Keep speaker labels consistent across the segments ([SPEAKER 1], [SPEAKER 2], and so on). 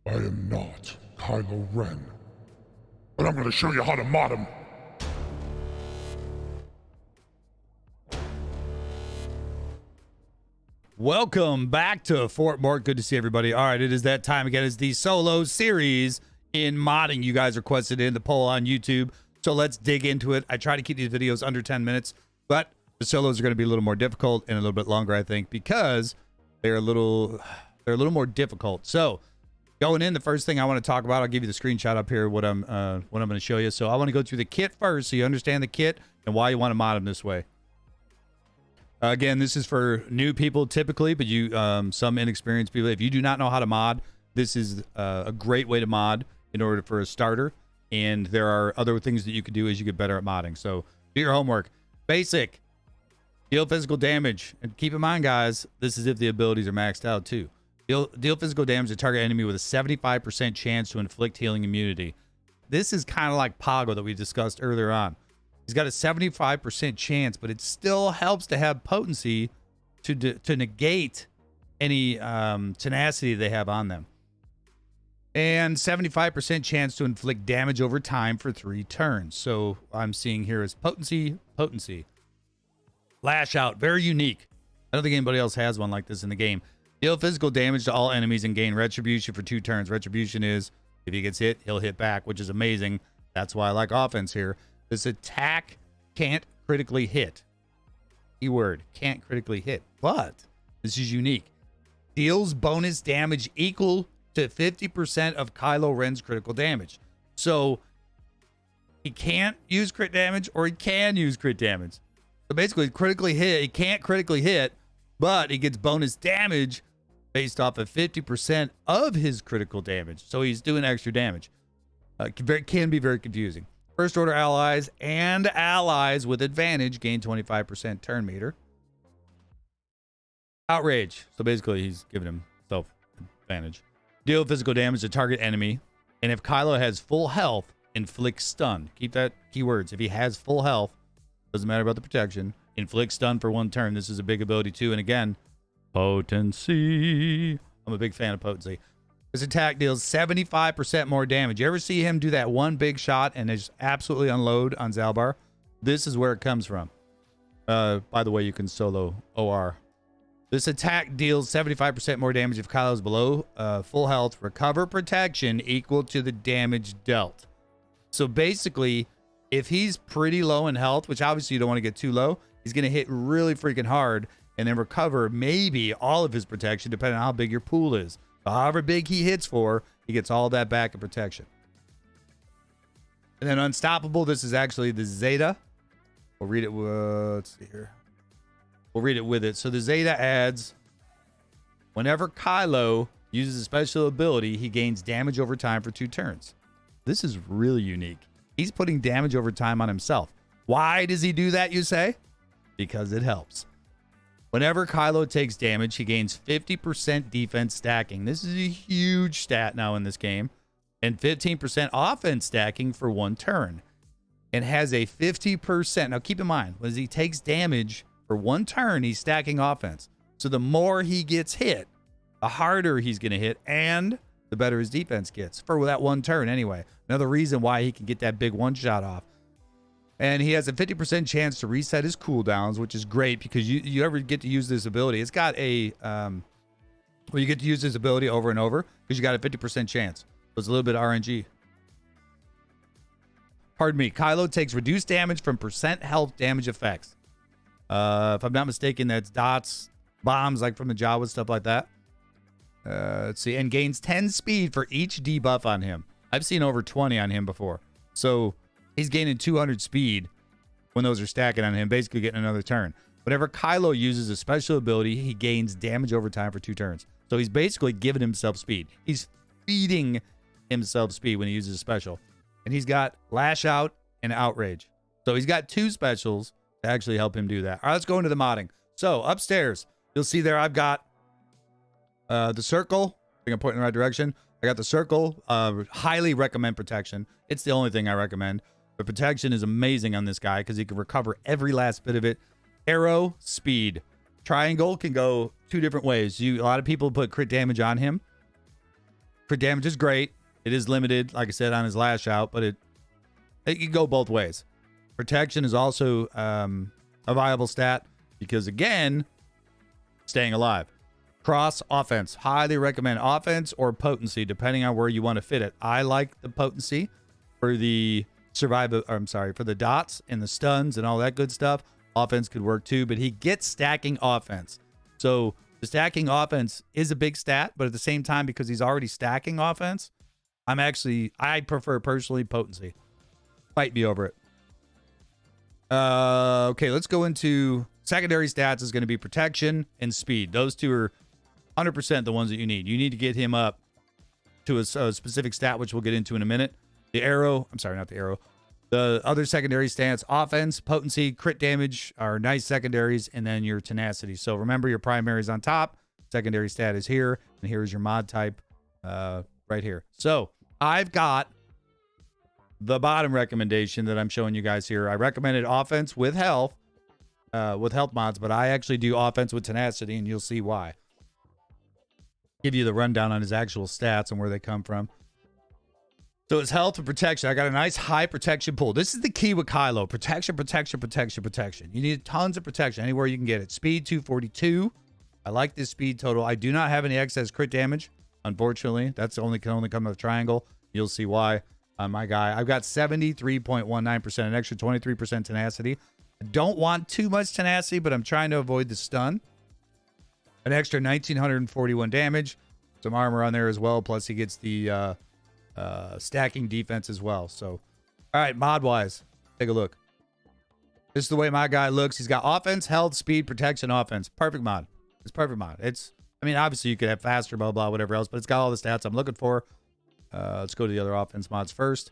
[SPEAKER 1] I am not Kylo Ren, but I'm going to show you how to mod him.
[SPEAKER 2] Welcome back to Fort Mort. Good to see everybody. All right, it is that time again. It's the solo series in modding. You guys requested in the poll on YouTube, so let's dig into it. I try to keep these videos under 10 minutes, but the solos are going to be a little more difficult and a little bit longer, I think, because they're a little more difficult. So going in, the first thing I want to talk about, I'll give you the screenshot up here, what I'm going to show you. So I want to go through the kit first, so you understand the kit and why you want to mod them this way. Again, this is for new people typically, but you some inexperienced people. If you do not know how to mod, this is a great way to mod in order for a starter. And there are other things that you can do as you get better at modding. So do your homework. Basic, deal physical damage. And keep in mind, guys, this is if the abilities are maxed out too. Deal physical damage to target enemy with a 75% chance to inflict healing immunity. This is kind of like Pago that we discussed earlier on. He's got a 75% chance, but it still helps to have potency to negate any tenacity they have on them. And 75% chance to inflict damage over time for 3 turns. So I'm seeing here is potency. Lash out, very unique. I don't think anybody else has one like this in the game. Deal physical damage to all enemies and gain retribution for 2 turns. Retribution is if he gets hit, he'll hit back, which is amazing. That's why I like offense here. This attack can't critically hit. Keyword, can't critically hit. But this is unique. Deals bonus damage equal to 50% of Kylo Ren's critical damage. So he can't use crit damage or he can use crit damage. So basically, critically hit, he can't critically hit, but he gets bonus damage based off of 50% of his critical damage. So he's doing extra damage. Can be very confusing. First order allies and allies with advantage gain 25% turn meter. Outrage. So basically he's giving himself advantage. Deal physical damage to target enemy. And if Kylo has full health, inflict stun. Keep that keywords. If he has full health, doesn't matter about the protection. Inflict stun for 1 turn. This is a big ability too. And again, potency. I'm a big fan of potency. This attack deals 75% more damage. You ever see him do that one big shot and just absolutely unload on Zalbar? This is where it comes from. By the way, you can solo OR. This attack deals 75% more damage if Kylo's below full health. Recover protection equal to the damage dealt. So basically, if he's pretty low in health, which obviously you don't want to get too low, he's going to hit really freaking hard and then recover maybe all of his protection depending on how big your pool is. However big he hits for, he gets all that back in protection. And then unstoppable, this is actually the Zeta. We'll read it. Let's see here. We'll read it with it. So the Zeta adds, whenever Kylo uses a special ability, he gains damage over time for 2 turns. This is really unique. He's putting damage over time on himself. Why does he do that, you say? Because it helps. Whenever Kylo takes damage, he gains 50% defense stacking. This is a huge stat now in this game. And 15% offense stacking for 1 turn. And has a 50%. Now keep in mind, when he takes damage for 1 turn, he's stacking offense. So the more he gets hit, the harder he's going to hit. And the better his defense gets. For that 1 turn anyway. Another reason why he can get that big 1-shot off. And he has a 50% chance to reset his cooldowns, which is great because you ever get to use this ability. It's got a, well, you get to use this ability over and over because you got a 50% chance. So it's a little bit RNG. Pardon me. Kylo takes reduced damage from percent health damage effects. If I'm not mistaken, that's dots, bombs like from the Jawa, stuff like that. Let's see. And gains 10 speed for each debuff on him. I've seen over 20 on him before. So he's gaining 200 speed when those are stacking on him, basically getting another turn. Whenever Kylo uses a special ability, he gains damage over time for 2 turns. So he's basically giving himself speed. He's feeding himself speed when he uses a special. And he's got Lash Out and Outrage. So he's got 2 specials to actually help him do that. All right, let's go into the modding. So upstairs, you'll see there I've got the circle. I think I'm pointing in the right direction. I got the circle. Highly recommend protection. It's the only thing I recommend. But protection is amazing on this guy because he can recover every last bit of it. Arrow, speed. Triangle can go 2 different ways. A lot of people put crit damage on him. Crit damage is great. It is limited, like I said, on his lash out, but it can go both ways. Protection is also a viable stat because, again, staying alive. Cross offense. Highly recommend offense or potency, depending on where you want to fit it. I like the potency for the for the dots and the stuns and all that good stuff. Offense could work too, but he gets stacking offense. So the stacking offense is a big stat, but at the same time, because he's already stacking offense, I prefer personally potency. Fight me over it. Okay, let's go into secondary stats. Is going to be protection and speed. Those two are 100% the ones that you need. You need to get him up to a specific stat, which we'll get into in a minute. The arrow, I'm sorry, not the arrow. The other secondary stats, offense, potency, crit damage are nice secondaries, and then your tenacity. So remember, your primary is on top, secondary stat is here, and here's your mod type right here. So I've got the bottom recommendation that I'm showing you guys here. I recommended offense with health mods, but I actually do offense with tenacity, and you'll see why. Give you the rundown on his actual stats and where they come from. So it's health and protection. I got a nice high protection pool. This is the key with Kylo. Protection, protection, protection, protection. You need tons of protection anywhere you can get it. Speed 242. I like this speed total. I do not have any excess crit damage, unfortunately. That's can only come with a triangle. You'll see why. My guy, I've got 73.19%, an extra 23% tenacity. I don't want too much tenacity, but I'm trying to avoid the stun. An extra 1,941 damage. Some armor on there as well. Plus, he gets the stacking defense as well. So, all right, mod-wise, take a look. This is the way my guy looks. He's got offense, health, speed, protection, offense. Perfect mod. It's perfect mod. I mean, obviously, you could have faster, blah, blah, whatever else, but it's got all the stats I'm looking for. Let's go to the other offense mods first.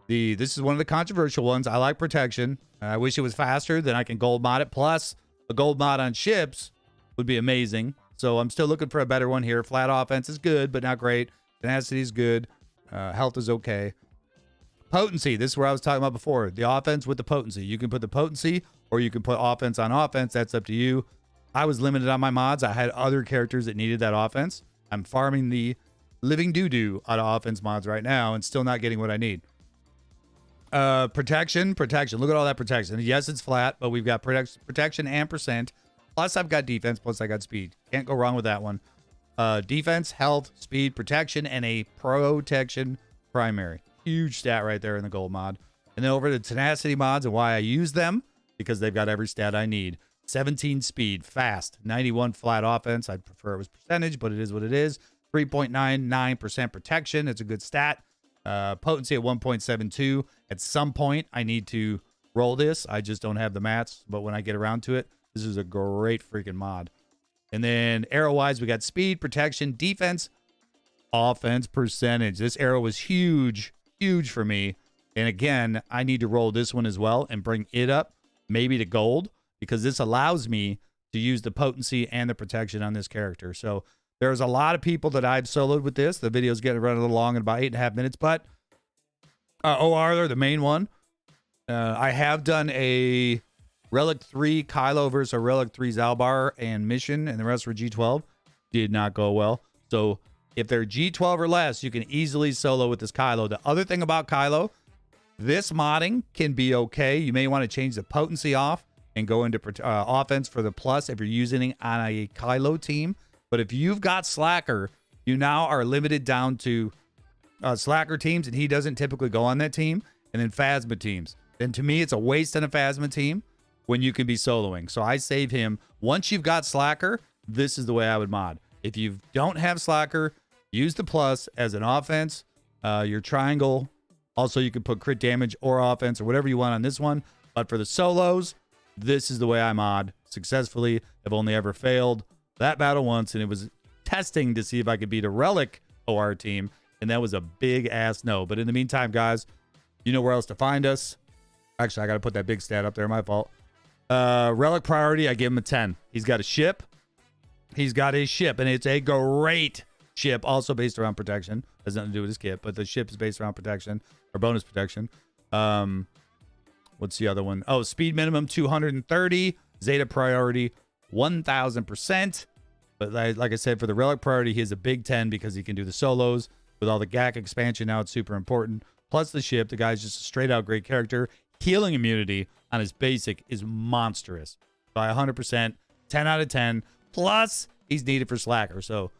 [SPEAKER 2] This is one of the controversial ones. I like protection. I wish it was faster. Then I can gold mod it. Plus, a gold mod on ships would be amazing. So I'm still looking for a better one here. Flat offense is good, but not great. Tenacity is good. Health is okay. Potency. This is where I was talking about before. The offense with the potency. You can put the potency or you can put offense on offense. That's up to you. I was limited on my mods. I had other characters that needed that offense. I'm farming the living doo-doo out of offense mods right now and still not getting what I need. Protection. Look at all that protection. Yes, it's flat, but we've got protection and percent. Plus, I've got defense. Plus, I got speed. Can't go wrong with that one. Defense, health, speed, protection, and a protection primary. Huge stat right there in the gold mod. And then over to tenacity mods and why I use them, because they've got every stat I need. 17 speed, fast, 91 flat offense. I'd prefer it was percentage, but it is what it is. 3.99% protection. It's a good stat. Potency at 1.72. At some point, I need to roll this. I just don't have the mats, but when I get around to it, this is a great freaking mod. And then arrow-wise, we got speed, protection, defense, offense, percentage. This arrow was huge for me. And again, I need to roll this one as well and bring it up, maybe to gold, because this allows me to use the potency and the protection on this character. So there's a lot of people that I've soloed with this. The video's getting run a little long in about 8.5 minutes, but OR, they're the main one. I have done a Relic 3 Kylo versus a Relic 3 Zalbar and mission, and the rest were G12. Did not go well. So if they're G12 or less, you can easily solo with this Kylo. The other thing about Kylo, this modding can be okay. You may want to change the potency off and go into offense for the plus if you're using it on a Kylo team. But if you've got Slacker, you now are limited down to Slacker teams, and he doesn't typically go on that team, and then Phasma teams. And to me, it's a waste on a Phasma team when you can be soloing. So I save him. Once you've got Slacker, this is the way I would mod. If you don't have Slacker, use the plus as an offense. Your triangle. Also, you can put crit damage or offense or whatever you want on this one. But for the solos, this is the way I mod successfully. I've only ever failed that battle once, and it was testing to see if I could beat a Relic OR team, and that was a big ass no. But in the meantime, guys, you know where else to find us. Actually, I got to put that big stat up there. My fault. Relic priority, I give him a 10. He's got a ship. He's got a ship, and it's a great ship, also based around protection. Has nothing to do with his kit, but the ship is based around protection or bonus protection. What's the other one? Oh, speed minimum 230. Zeta priority 1,000%. But like I said, for the Relic priority, he has a big 10 because he can do the solos. With all the GAC expansion now, it's super important. Plus the ship, the guy's just a straight out great character. Healing immunity on his basic is monstrous. By 100%, 10 out of 10. Plus, he's needed for Slacker. So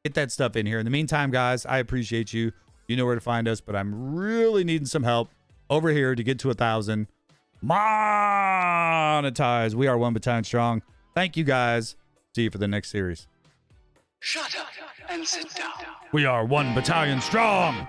[SPEAKER 2] get that stuff in here. In the meantime, guys, I appreciate you. You know where to find us, but I'm really needing some help over here to get to 1,000. Monetize. We are 1 battalion strong. Thank you, guys. See you for the next series.
[SPEAKER 3] Shut up and sit down.
[SPEAKER 2] We are 1 battalion strong.